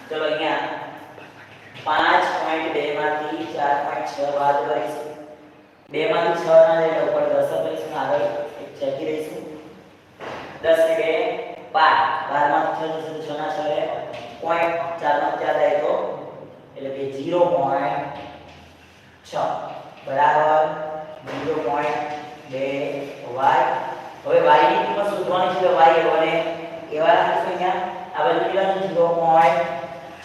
ચલો અહીંયા 5.2 માંથી 4.6 બાદ કરીશું 2 માંથી 6 ના એટલે ઉપર 10 કરીશું આગળ એક ચેકી રહીશું 10 ને 2 12 માંથી 6 જશે 6 ના 6 રે પોઈન્ટ 4 માંથી 4 જાય તો એટલે કે 0.6 બરાબર 0.2 y હવે y ની કિંમત શોધવાની છે y અને એવા રાખીશું અહીંયા આ બાજુ કેટલા 0.6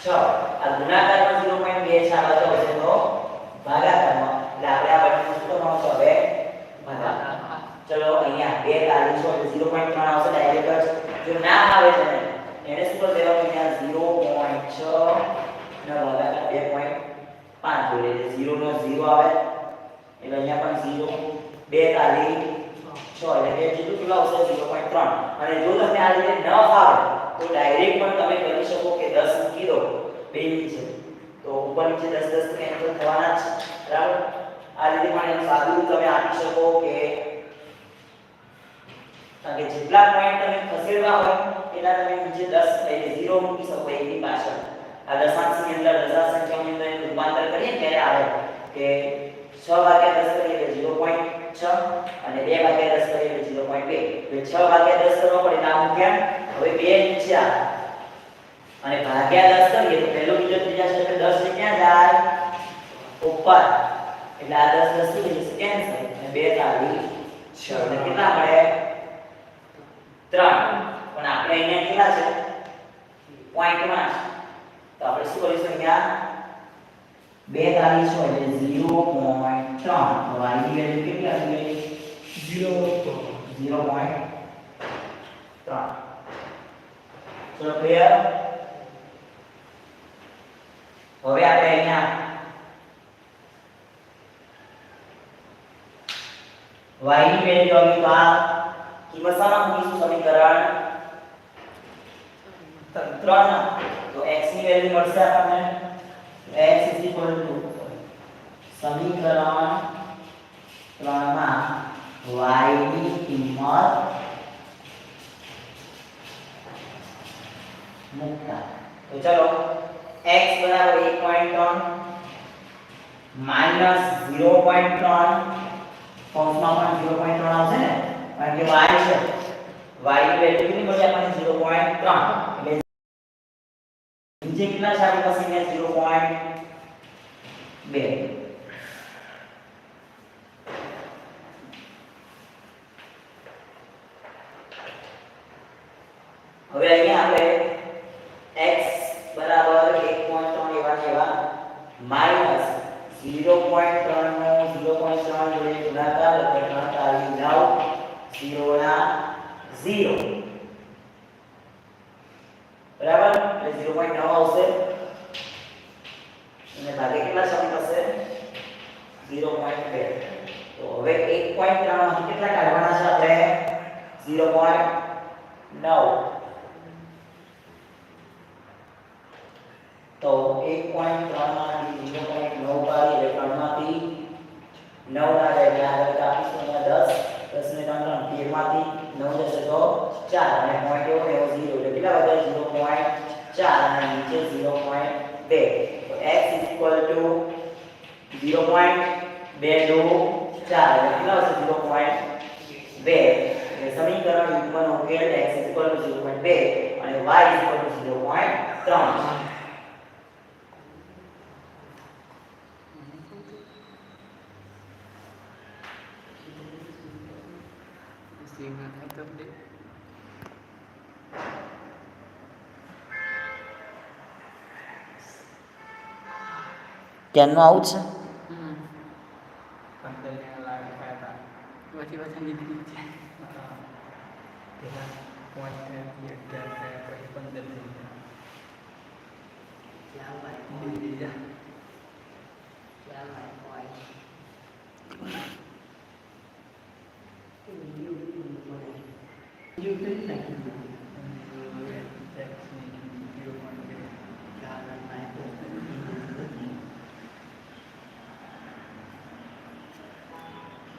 આ ગુણાકારમાં 0.2 છે આ બાજુ આવશે તો ભાગાકારમાં એટલે આપણે આ બાજુ શું કરવાનું છે હવે ભાગાકાર ચલો અહીંયા 2 તાળી છો એટલે 0.3 આવશે ડાયરેક્ટ જ જો ના આવે છે એને શું કરી દેવાનું અહીંયા 0.6 ના ભાગાકાર 2.5 જોડે એટલે 0 નો 0 આવે એટલે અહીંયા પણ 0 2 તાળી 6 એટલે જેટલું કેટલા આવશે 0.3 અને જો તમને આ રીતે ન ફાવે તો ડાયરેક્ટ પણ તમે કરી શકો કે 10 મૂકી દો બે નીચે તો ઉપર નીચે 10 10 કેન્સલ થવાના છે બરાબર આ રીતે પણ એનું સાદું તમે આપી શકો કે કારણ કે જેટલા પોઈન્ટ તમે ખસેડવા હોય એના તમે નીચે 10 એટલે 0 મૂકી શકો એની પાછળ આ દશાંશની અંદર દશાંશ સંખ્યાની અંદર રૂપાંતર કરીએ ત્યારે આવે કે 6 ભાગ્યા 10 કરીએ એટલે 0.6 અને 2 ભાગ્યા 10 કરીએ એટલે 0.2 એટલે 6 ભાગ્યા 10 કરવો પડે એટલે આ મૂક્યા હવે 2 નીચે આવે અને ભાગ્યા 10 કરીએ તો પહેલો બીજો ત્રીજા સ્ટેપે 10 ને ક્યાં જાય ઉપર એટલે આ 10 10 ની જશે કેન્સલ અને 2 તાળી 6 એટલે કેટલા મળે 3 પણ આપણે અહીંયા કેટલા છે પોઈન્ટમાં તો આપણે શું કરીશું અહીંયા 2 તાળી 6 એટલે 0.3 તો y ની વેલ્યુ કેટલી આવી ગઈ 0.3 ચલો ક્લિયર હવે આપણે અહીંયા y ની વેલ્યુ આવી તો આ કિંમત સામા મૂકીશું સમીકરણ 3 તો x ની વેલ્યુ મળશે આપણને x સમીકરણ 3 માં y ની કિંમત મૂકતા તો ચલો x બરાબર 1.3 માઈનસ 0.3 કૌંસમાં પણ 0.3 આવશે ને કારણ કે y છે y ની વેલ્યુ કેટલી મળી આપણને 0.3 એટલે નીચે કેટલા છે આપણી પાસે 0.2 હવે અહીંયા આપણે x બરાબર 1.3 એવા ને એવા માઈનસ 0.3 નો 0.3 જોડે ગુણાકાર એટલે 3 તાળી 9 0 ના 0 બરાબર એટલે 0.9 આવશે અને ભાગે કેટલા સમય થશે 0.2 તો હવે 1.3 માંથી કેટલા કાઢવાના છે આપણે 0.9 તો 1.3 માંથી 0.9 કાઢીએ એટલે 3 માંથી 9 ના જાય એટલે આગળ કાપીશું અહીંયા 10 10 ને 3 13 માંથી 9 જશે તો 4 અને પોઈન્ટ એવો ને એવો 0 એટલે કેટલા વધે 0.4 અને નીચે 0.2 તો x 0.224 એટલે કેટલા આવશે 0.2 એટલે સમીકરણ યુગ્મનો ઉકેલ x 0.2 અને y 0.3 કેનનું આવું છે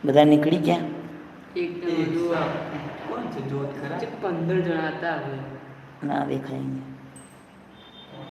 બધા નીકળી ગયા એકદમ કોણ છે જોત ખરા 15 જણા હતા હવે ના દેખાય